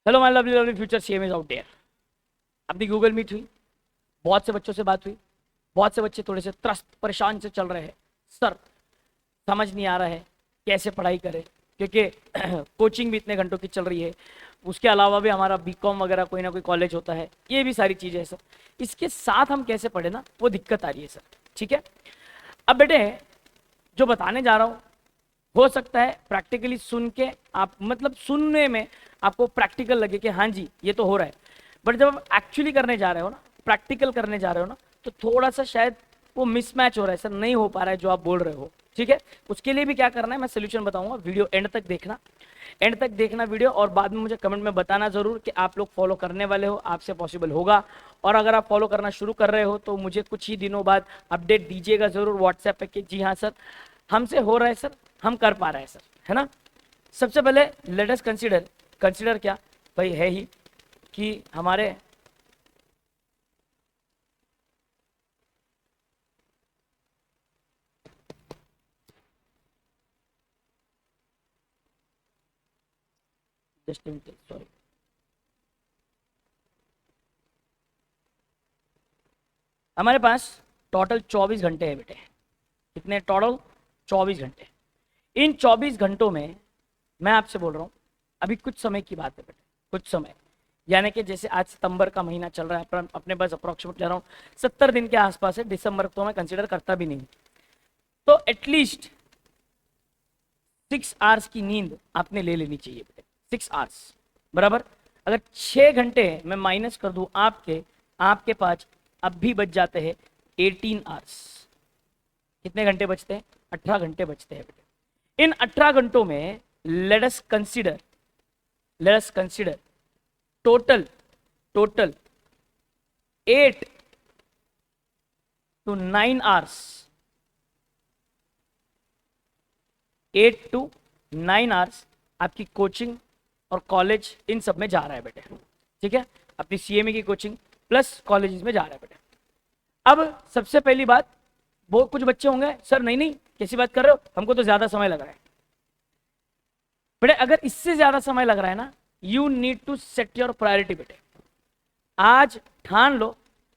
Hello my lovely lovely future CM is out there. अपनी Google Meet हुई, बहुत से बच्चों से बात हुई, बहुत से बच्चे थोड़े से त्रस्त परेशान से चल रहे हैं। सर समझ नहीं आ रहा है कैसे पढ़ाई करें, क्योंकि कोचिंग भी इतने घंटों की चल रही है, उसके अलावा भी हमारा बीकॉम वगैरह कोई ना कोई कॉलेज होता है, ये भी सारी चीज़ें हैं सर। इसके साथ हम कैसे पढ़े ना, वो दिक्कत आ रही है सर। ठीक है, अब बेटे जो बताने जा रहा हूँ, हो सकता है प्रैक्टिकली सुन के आप मतलब सुनने में आपको प्रैक्टिकल लगे कि हाँ जी ये तो हो रहा है, बट जब आप एक्चुअली करने जा रहे हो ना, प्रैक्टिकल करने जा रहे हो ना, तो थोड़ा सा शायद वो मिसमैच हो रहा है सर, नहीं हो पा रहा है जो आप बोल रहे हो। ठीक है, उसके लिए भी क्या करना है मैं सोल्यूशन बताऊंगा, वीडियो एंड तक देखना, एंड तक देखना वीडियो, और बाद में मुझे कमेंट में बताना जरूर कि आप लोग फॉलो करने वाले हो, आपसे पॉसिबल होगा। और अगर आप फॉलो करना शुरू कर रहे हो तो मुझे कुछ ही दिनों बाद अपडेट दीजिएगा जरूर व्हाट्सएप पे कि जी हाँ सर हमसे हो रहा है सर, हम कर पा रहे हैं सर, है ना। सबसे पहले लेट अस कंसीडर, कंसीडर क्या भाई है ही कि हमारे जस्ट सॉरी, हमारे पास टोटल 24 घंटे है बेटे। कितने टोटल? 24 घंटे। इन 24 घंटों में मैं आपसे बोल रहा हूँ, अभी कुछ समय की बात है बेटे, कुछ समय, यानी कि जैसे आज सितंबर का महीना चल रहा है, अपने पास अप्रोक्सीमेट ले रहा हूँ 70 दिन के आसपास है, दिसंबर तो मैं कंसीडर करता भी नहीं। तो एटलीस्ट 6 आवर्स की नींद आपने ले लेनी चाहिए बेटे, 6 आवर्स बराबर। अगर 6 घंटे मैं माइनस कर दूं आपके, आपके पास अब भी बच जाते हैं 18 आवर्स। कितने घंटे बचते हैं? 18 घंटे बचते हैं बेटे। इन 18 घंटों में let us consider, let us consider total, total 8 to 9 hours, 8 to 9 hours आपकी कोचिंग और कॉलेज इन सब में जा रहा है बेटे। ठीक है, अपनी सीएमए की कोचिंग प्लस कॉलेज में जा रहा है बेटे। अब सबसे पहली बात, वो कुछ बच्चे होंगे सर नहीं नहीं कैसी बात कर रहे हो, हमको तो ज्यादा समय लग रहा है। बेटे अगर इससे ज्यादा समय लग रहा है ना, you need to set your priority बेटे। आज ठान लो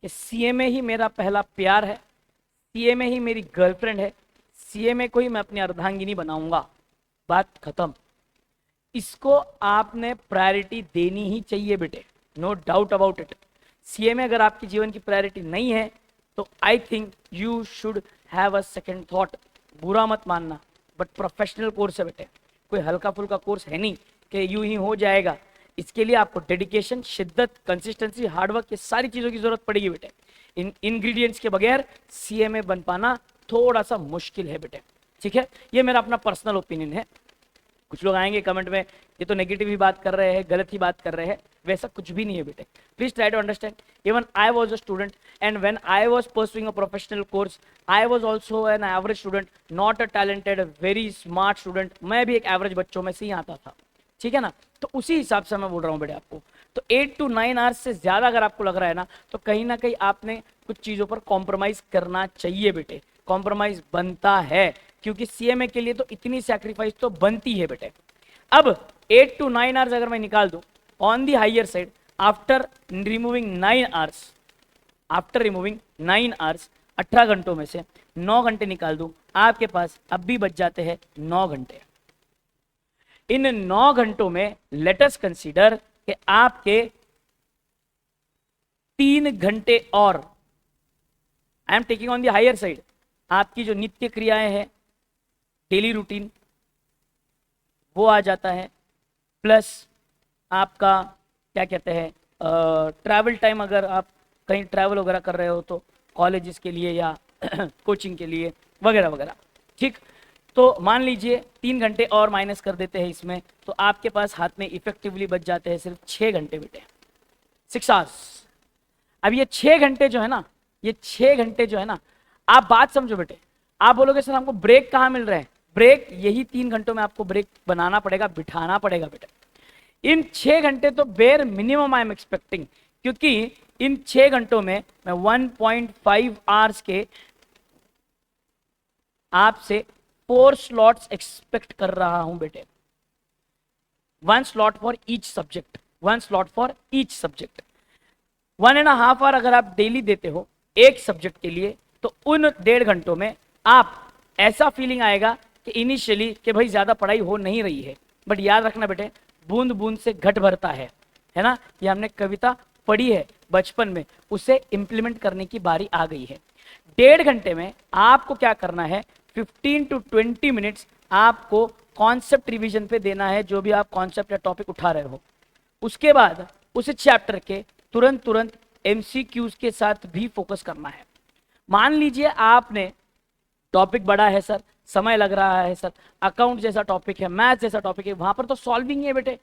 कि सीएमए ही मेरा पहला प्यार है, सीएमए ही मेरी गर्लफ्रेंड है, सीएमए को ही मैं अपनी अर्धांगिनी बनाऊंगा, बात खत्म। इसको आपने प्रायोरिटी देनी ही चाहिए बेटे, no doubt about it. CMA अगर आपके जीवन की प्रायोरिटी नहीं है तो I think you should have a second thought. बुरा मत मानना, बट प्रोफेशनल कोर्स है बेटे, कोई हल्का फुल्का कोर्स है नहीं कि यूं ही हो जाएगा। इसके लिए आपको डेडिकेशन, शिद्दत, कंसिस्टेंसी, हार्डवर्क, ये सारी चीज़ों की जरूरत पड़ेगी बेटे। इन इंग्रेडिएंट्स के बगैर सीएमए बन पाना थोड़ा सा मुश्किल है बेटे। ठीक है, ये मेरा अपना पर्सनल ओपिनियन है। कुछ लोग आएंगे कमेंट में ये तो नेगेटिव ही बात कर रहे हैं, गलत ही बात कर रहे हैं, वैसा कुछ भी नहीं है बेटे। Please try to understand, even I was a student and when I was pursuing a professional course I was also an average student, not a talented, very smart student. मैं भी एक एवरेज बच्चों में से ही आता था, ठीक है ना। तो उसी हिसाब से मैं बोल रहा हूँ बेटे आपको। तो 8 to 9 आवर्स से ज्यादा अगर आपको लग रहा है ना कहीं आपने कुछ चीजों पर कॉम्प्रोमाइज करना चाहिए बेटे। कॉम्प्रोमाइज बनता है, क्योंकि सीएमए के लिए तो इतनी सैक्रिफाइस तो बनती है बेटे। अब 8 to 9 आवर्स अगर मैं निकाल दूं on the higher side, after removing 9 hours, after removing 9 hours, 18 घंटों में से 9 घंटे निकाल दूं, आपके पास अब भी बच जाते हैं 9 घंटे। इन 9 घंटों में लेट अस कंसीडर कि आपके 3 घंटे और, I am taking on the higher side, आपकी जो नित्य क्रियाएं हैं, डेली रूटीन, वो आ जाता है, प्लस आपका क्या कहते हैं ट्रैवल टाइम, अगर आप कहीं ट्रैवल वगैरह कर रहे हो तो कॉलेजेस के लिए या कोचिंग के लिए वगैरह वगैरह। ठीक, तो मान लीजिए 3 घंटे और माइनस कर देते हैं इसमें, तो आपके पास हाथ में इफेक्टिवली बच जाते हैं सिर्फ 6 घंटे बेटे, 6 आवर्स। अब ये 6 घंटे जो है ना, ये 6 घंटे जो है ना, आप बात समझो बेटे। आप बोलोगे सर हमको ब्रेक कहाँ मिल रहा है, ब्रेक यही 3 घंटों में आपको ब्रेक बनाना पड़ेगा, बिठाना पड़ेगा बेटे। इन 6 घंटे तो बेर मिनिमम आई एम एक्सपेक्टिंग, क्योंकि इन 6 घंटों में मैं 1.5 आवर्स के आपसे 4 स्लॉट्स एक्सपेक्ट कर रहा हूं बेटे, 1 slot for each subject, 1 slot for each subject. 1.5 hour अगर आप डेली देते हो एक सब्जेक्ट के लिए, तो उन 1.5 घंटों में आप ऐसा फीलिंग आएगा कि इनिशियली कि भाई ज्यादा पढ़ाई हो नहीं रही है, बट याद रखना बेटे, बूंद बूंद से घट भरता है ना। ये हमने कविता पढ़ी है बचपन में, उसे इंप्लीमेंट करने की बारी आ गई है। 1.5 घंटे में आपको क्या करना है, 15 to 20 मिनट्स आपको कॉन्सेप्ट रिवीजन पे देना है, जो भी आप कॉन्सेप्ट या टॉपिक उठा रहे हो। उसके बाद उस चैप्टर के तुरंत एमसीक्यूज के साथ भी फोकस करना है। मान लीजिए आपने टॉपिक बड़ा है सर, समय लग रहा है सर, अकाउंट जैसा टॉपिक है, मैथ जैसा टॉपिक है, वहां पर तो सॉल्विंग है बेटे।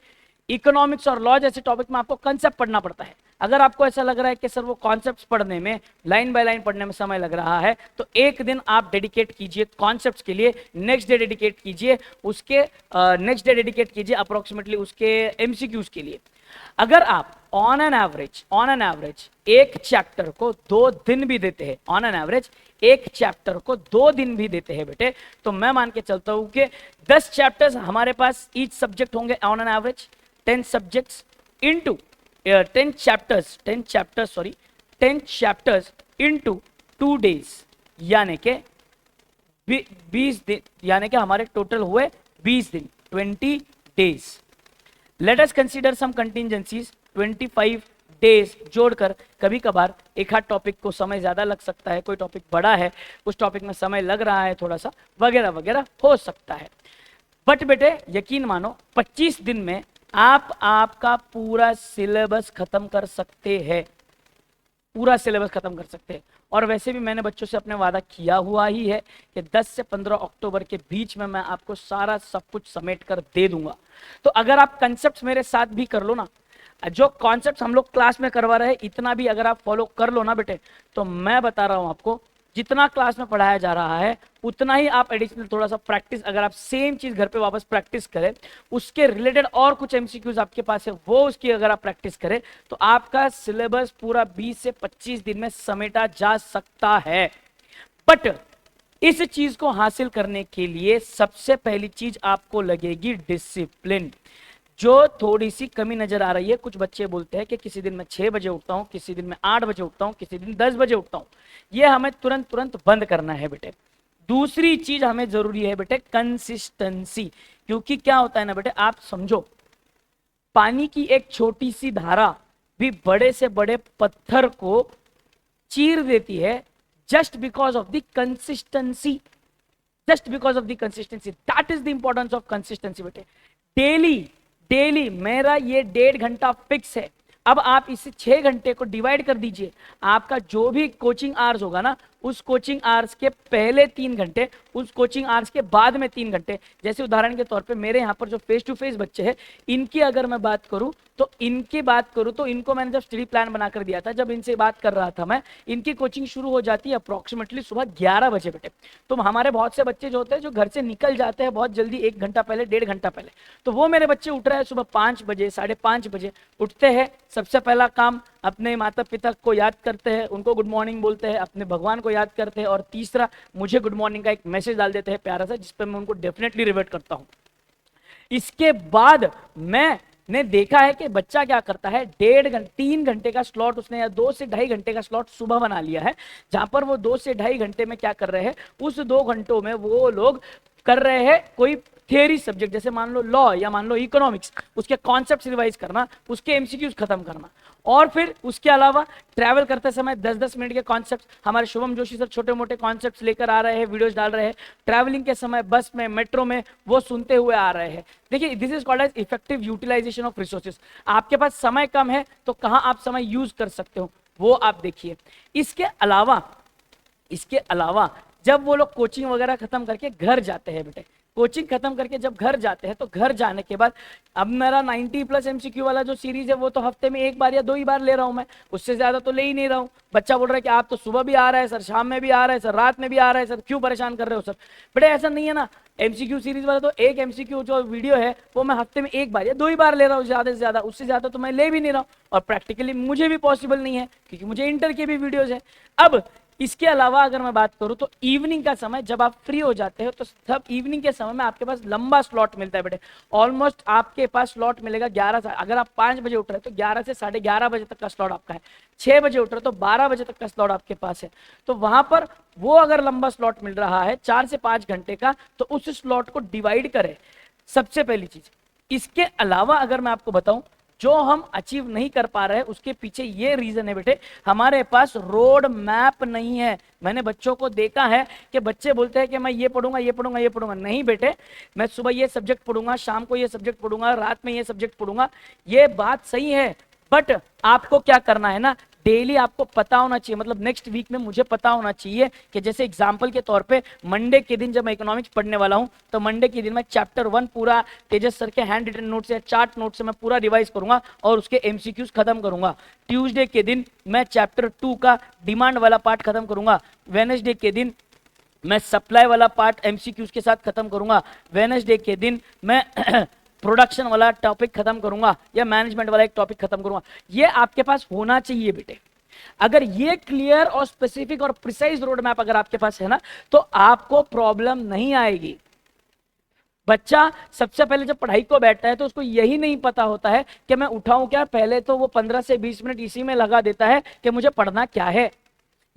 इकोनॉमिक्स और लॉ जैसे टॉपिक में आपको कंसेप्ट पढ़ना पड़ता है। अगर आपको ऐसा लग रहा है कि सर वो कॉन्सेप्ट्स पढ़ने में, लाइन बाय लाइन पढ़ने में समय लग रहा है, तो एक दिन आप डेडिकेट कीजिए कॉन्सेप्ट्स के लिए, नेक्स्ट डे डेडिकेट कीजिए उसके, नेक्स्ट डे डेडिकेट कीजिए अप्रोक्सीमेटली उसके एमसीक्यूज के लिए। अगर आप ऑन एन एवरेज एक चैप्टर को 2 दिन भी देते हैं, ऑन एन एवरेज एक चैप्टर को 2 दिन भी देते हैं बेटे, तो मैं मान के चलता हूं कि 10 चैप्टर्स हमारे पास ईच सब्जेक्ट होंगे on an average, 10 subjects into 10 chapters into 2 days, यानी कि 20 दिन, यानी कि हमारे टोटल हुए 20 दिन, 20 डेज। लेट अस कंसीडर सम कंटिंजेंसीज, 25 डेज जोड़कर कभी कभार एक आध टॉपिक को समय ज्यादा लग सकता है, कोई टॉपिक बड़ा है, उस टॉपिक में समय लग रहा है थोड़ा सा, वगैरह वगैरह हो सकता है। बट बेटे यकीन मानो 25 दिन में आप आपका पूरा सिलेबस खत्म कर सकते हैं, पूरा सिलेबस खत्म कर सकते हैं। और वैसे भी मैंने बच्चों से अपने वादा किया हुआ ही है कि 10 से 15 अक्टूबर के बीच में मैं आपको सारा सब कुछ समेट कर दे दूंगा। तो अगर आप कंसेप्ट मेरे साथ भी कर लो ना, जो कॉन्सेप्ट हम लोग क्लास में करवा रहे हैं इतना भी अगर आप फॉलो कर लो ना बेटे, तो मैं बता रहा हूं आपको, जितना क्लास में पढ़ाया जा रहा है उतना ही आप एडिशनल थोड़ा सा प्रैक्टिस, अगर आप सेम चीज घर पे वापस प्रैक्टिस करें, उसके रिलेटेड और कुछ एमसीक्यूज आपके पास है वो उसकी अगर आप प्रैक्टिस करें, तो आपका सिलेबस पूरा 20 से 25 दिन में समेटा जा सकता है। बट इस चीज को हासिल करने के लिए सबसे पहली चीज आपको लगेगी डिसिप्लिन, जो थोड़ी सी कमी नजर आ रही है। कुछ बच्चे बोलते हैं कि किसी दिन मैं 6 बजे उठता हूं, किसी दिन मैं 8 बजे उठता हूं, किसी दिन 10 बजे उठता हूं। ये हमें तुरंत बंद करना है बेटे। दूसरी चीज हमें जरूरी है बेटे कंसिस्टेंसी, क्योंकि क्या होता है ना बेटे, आप समझो पानी की एक छोटी सी धारा भी बड़े से बड़े पत्थर को चीर देती है, just because of the consistency, that is the importance of consistency बेटे। डेली मेरा ये 1.5 घंटा फिक्स है। अब आप इसे 6 घंटे को डिवाइड कर दीजिए, आपका जो भी कोचिंग आवर्स होगा ना, उस कोचिंग आवर्स के पहले 3 घंटे, उस कोचिंग आवर्स के बाद में 3 घंटे। जैसे उदाहरण के तौर पे मेरे यहाँ पर जो फेस टू फेस बच्चे हैं, इनकी अगर मैं बात करूँ तो इनको मैंने जब स्टडी प्लान बनाकर दिया था, जब इनसे बात कर रहा था मैं, इनकी कोचिंग शुरू हो जाती है अप्रोक्सीमेटली सुबह 11 बजे बेटे। तो हमारे बहुत से बच्चे जो होते हैं जो घर से निकल जाते हैं बहुत जल्दी, 1 घंटा पहले, 1.5 घंटा पहले, तो वो मेरे बच्चे उठ रहे हैं सुबह 5 बजे, 5:30 बजे उठते हैं। सबसे पहला काम अपने माता पिता को याद करते हैं, उनको गुड मॉर्निंग बोलते हैं, अपने भगवान को याद करते हैं, और तीसरा मुझे गुड मॉर्निंग का एक मैसेज डाल देते हैं प्यारा सा, जिस पर मैं उनको डेफिनेटली रिवर्ट करता हूं। इसके बाद मैंने देखा है कि बच्चा क्या करता है, 3 घंटे का स्लॉट उसने, या 2 से 2.5 घंटे का स्लॉट सुबह बना लिया है, जहां पर वो 2 से 2.5 घंटे में क्या कर रहे हैं, उस 2 घंटों में वो लोग कर रहे हैं कोई थियरी सब्जेक्ट, जैसे मान लो लॉ या मान लो इकोनॉमिक्स, उसके कॉन्सेप्ट्स रिवाइज करना, उसके एमसीक्यूज खत्म करना। और फिर उसके अलावा ट्रैवल करते समय 10-10 मिनट के कॉन्सेप्ट्स, हमारे शुभम जोशी सर छोटे मोटे कॉन्सेप्ट्स लेकर आ रहे हैं, वीडियोस डाल रहे हैं, ट्रैवलिंग के समय बस में, मेट्रो में वो सुनते हुए आ रहे हैं। देखिए, this is called as effective utilisation of resources. आपके पास समय कम है तो कहाँ आप समय यूज कर सकते हो वो आप देखिए। इसके अलावा जब वो लोग कोचिंग वगैरह खत्म करके घर जाते हैं बेटे, कोचिंग खत्म करके जब घर जाते हैं, तो घर जाने के बाद अब मेरा 90+ एमसीक्यू वाला जो सीरीज है वो तो हफ्ते में 1 बार या 2 ही बार ले रहा हूं मैं, उससे ज्यादा तो ले ही नहीं रहा हूं। बच्चा बोल रहा है कि आप तो सुबह भी आ रहा है सर, शाम में भी आ रहा है सर, रात में भी आ रहा है सर, क्यों परेशान कर रहे हो सर। बेटे ऐसा नहीं है ना, एमसीक्यू सीरीज वाला तो एक एमसीक्यू जो वीडियो है वो मैं हफ्ते में 1 बार या 2 ही बार ले रहा हूँ, ज्यादा से ज्यादा, उससे ज्यादा तो मैं ले भी नहीं रहा हूँ, और प्रैक्टिकली मुझे भी पॉसिबल नहीं है क्योंकि मुझे इंटर के भी वीडियोज है। अब इसके अलावा अगर मैं बात करूं तो इवनिंग का समय जब आप फ्री हो जाते हो तो सब इवनिंग के समय में आपके पास लंबा स्लॉट मिलता है बेटे। ऑलमोस्ट आपके पास स्लॉट मिलेगा 11 से, अगर आप 5 बजे उठ रहे हो तो 11 से 11:30 बजे तक का स्लॉट आपका है। 6 बजे उठ रहे हो तो 12 बजे तक का स्लॉट आपके पास है। तो वहां पर वो अगर लंबा स्लॉट मिल रहा है 4 से 5 घंटे का, तो उस स्लॉट को डिवाइड करें, सबसे पहली चीज। इसके अलावा अगर मैं आपको बताऊं जो हम अचीव नहीं कर पा रहे हैं उसके पीछे ये रीजन है बेटे, हमारे पास रोड मैप नहीं है। मैंने बच्चों को देखा है कि बच्चे बोलते हैं कि मैं ये पढ़ूंगा ये पढ़ूंगा ये पढ़ूंगा। नहीं बेटे, मैं सुबह ये सब्जेक्ट पढ़ूंगा, शाम को ये सब्जेक्ट पढ़ूंगा, रात में ये सब्जेक्ट पढ़ूंगा। ये बात सही है, बट आपको क्या करना है ना, डेली आपको पता होना चाहिए। मतलब नेक्स्ट वीक में मुझे पता होना चाहिए कि जैसे एग्जांपल के तौर पे मंडे के दिन जब मैं इकोनॉमिक्स पढ़ने वाला हूं तो मंडे के दिन मैं चैप्टर 1 पूरा तेजस सर के हैंड रिटन नोट से, चार्ट नोट से मैं पूरा रिवाइज करूंगा और उसके एमसीक्यूज खत्म करूंगा। ट्यूसडे के दिन मैं चैप्टर 2 का डिमांड वाला पार्ट खत्म करूंगा। वेडनेसडे के दिन मैं सप्लाई वाला पार्ट एमसीक्यूज के साथ खत्म करूंगा। वेडनेसडे के दिन मैं प्रोडक्शन वाला टॉपिक खत्म करूंगा या मैनेजमेंट वाला एक टॉपिक खत्म करूंगा। ये आपके पास होना चाहिए बेटे। अगर ये क्लियर और स्पेसिफिक और प्रिसाइज रोड मैप अगर आपके पास है ना तो आपको प्रॉब्लम नहीं आएगी। बच्चा सबसे पहले जब पढ़ाई को बैठता है तो उसको यही नहीं पता होता है कि मैं उठाऊं क्या, पहले तो वो 15 से 20 मिनट इसी में लगा देता है कि मुझे पढ़ना क्या है,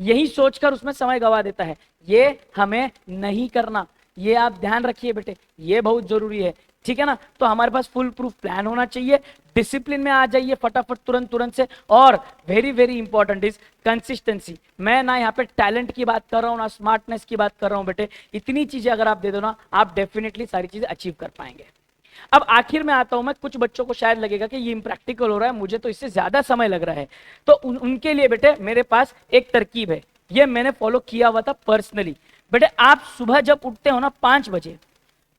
यही सोचकर उसमें समय गवा देता है। ये हमें नहीं करना, ये आप ध्यान रखिए बेटे, ये बहुत जरूरी है, ठीक है ना। तो हमारे पास फुल प्रूफ प्लान होना चाहिए, डिसिप्लिन में आ जाइए फटाफट तुरंत से, और very very important is consistency. मैं ना यहाँ पे टैलेंट की बात कर रहा हूँ ना स्मार्टनेस की बात कर रहा हूँ बेटे, इतनी चीजें अगर आप दे दो ना आप डेफिनेटली सारी चीजें अचीव कर पाएंगे। अब आखिर में आता हूं मैं, कुछ बच्चों को शायद लगेगा कि ये इम्प्रैक्टिकल हो रहा है, मुझे तो इससे ज्यादा समय लग रहा है, तो उनके लिए बेटे मेरे पास एक तरकीब है, ये मैंने फॉलो किया हुआ था पर्सनली। बेटे आप सुबह जब उठते हो ना 5 बजे,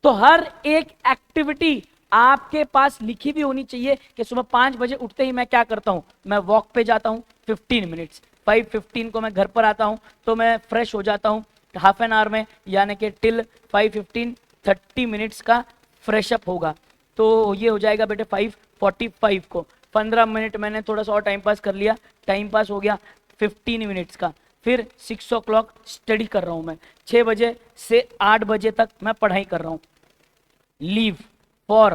तो हर एक एक्टिविटी आपके पास लिखी भी होनी चाहिए कि सुबह 5 बजे उठते ही मैं क्या करता हूं। मैं वॉक पे जाता हूं 15 मिनट्स, 5:15 को मैं घर पर आता हूं तो मैं फ्रेश हो जाता हूं हाफ एन आवर में, यानी कि टिल 5:15 30 मिनट्स का फ्रेश अप होगा। तो ये हो जाएगा बेटे 5:45 को। 15 मिनट मैंने थोड़ा सा और टाइम पास कर लिया, टाइम पास हो गया 15 मिनट्स का। फिर 6 o'clock स्टडी कर रहा हूं मैं, 6 बजे से 8 बजे तक मैं पढ़ाई कर रहा हूं। Leave for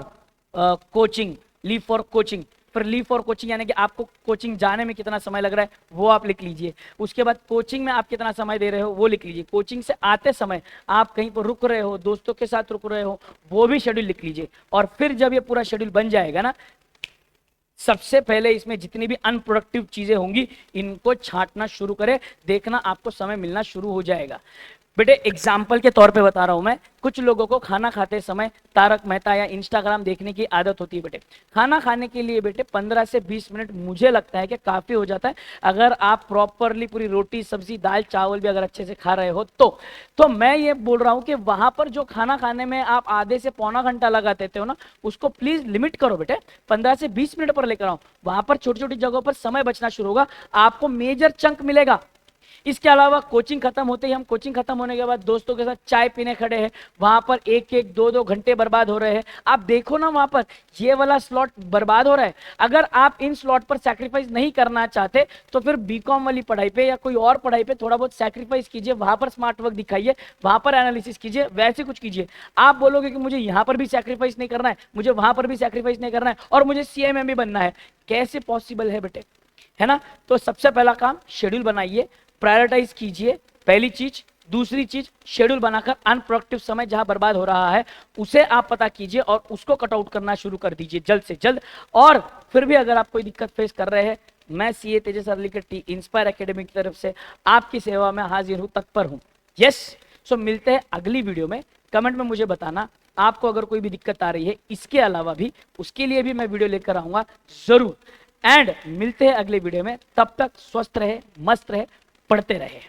coaching, leave for coaching, फिर लीव फॉर कोचिंग यानी कि आपको कोचिंग जाने में कितना समय लग रहा है वो आप लिख लीजिए। उसके बाद कोचिंग में आप कितना समय दे रहे हो वो लिख लीजिए। कोचिंग से आते समय आप कहीं पर रुक रहे हो, दोस्तों के साथ रुक रहे हो, वो भी शेड्यूल लिख लीजिए। और फिर जब ये पूरा शेड्यूल बन जाएगा ना, सबसे पहले इसमें जितनी भी अनप्रोडक्टिव चीजें होंगी इनको छांटना शुरू करें, देखना आपको समय मिलना शुरू हो जाएगा। बेटे एग्जाम्पल के तौर पे बता रहा हूं मैं, कुछ लोगों को खाना खाते समय तारक मेहता या इंस्टाग्राम देखने की आदत होती है बेटे। खाना खाने के लिए बेटे 15 से 20 मिनट मुझे लगता है कि काफी हो जाता है, अगर आप प्रॉपरली पूरी रोटी सब्जी दाल चावल भी अगर अच्छे से खा रहे हो तो मैं ये बोल रहा हूं कि वहां पर जो खाना खाने में आप आधे से पौना घंटा लगा देते हो ना, उसको प्लीज लिमिट करो बेटे, 15 से 20 मिनट पर लेकर आओ। वहां पर छोटी छोटी जगहों पर समय बचना शुरू होगा, आपको मेजर चंक मिलेगा। इसके अलावा कोचिंग खत्म होते ही, हम कोचिंग खत्म होने के बाद दोस्तों के साथ चाय पीने खड़े हैं, वहां पर 1-1 2-2 घंटे बर्बाद हो रहे हैं। आप देखो ना वहां पर ये वाला स्लॉट बर्बाद हो रहा है। अगर आप इन स्लॉट पर सैक्रिफाइस नहीं करना चाहते तो फिर बीकॉम वाली पढ़ाई पे या कोई और पढ़ाई पे थोड़ा बहुत सैक्रिफाइस कीजिए, वहां पर स्मार्ट वर्क दिखाइए, वहां पर एनालिसिस कीजिए, वैसे कुछ कीजिए। आप बोलोगे कि मुझे यहां पर भी सैक्रिफाइस नहीं करना है, मुझे वहां पर भी सैक्रिफाइस नहीं करना है और मुझे सीएमएम भी बनना है, कैसे पॉसिबल है बेटे, है ना। तो सबसे पहला काम शेड्यूल बनाइए, प्रायोरिटाइज कीजिए, पहली चीज। दूसरी चीज, शेड्यूल बनाकर अनप्रोडक्टिव समय जहां बर्बाद हो रहा है उसे आप पता कीजिए और उसको कट आउट करना शुरू कर दीजिए जल्द से जल्द। और फिर भी अगर आप कोई दिक्कत फेस कर रहे हैं, मैं सीए तेजस अर्लीकर इंस्पायर एकेडमी की तरफ से आपकी सेवा में हाजिर हूं, तत्पर हूं। यस, सो मिलते हैं अगली वीडियो में। कमेंट में मुझे बताना आपको अगर कोई भी दिक्कत आ रही है, इसके अलावा भी उसके लिए भी मैं वीडियो लेकर आऊंगा जरूर। एंड मिलते हैं अगले वीडियो में, तब तक स्वस्थ रहे, मस्त रहे, पढ़ते रहे।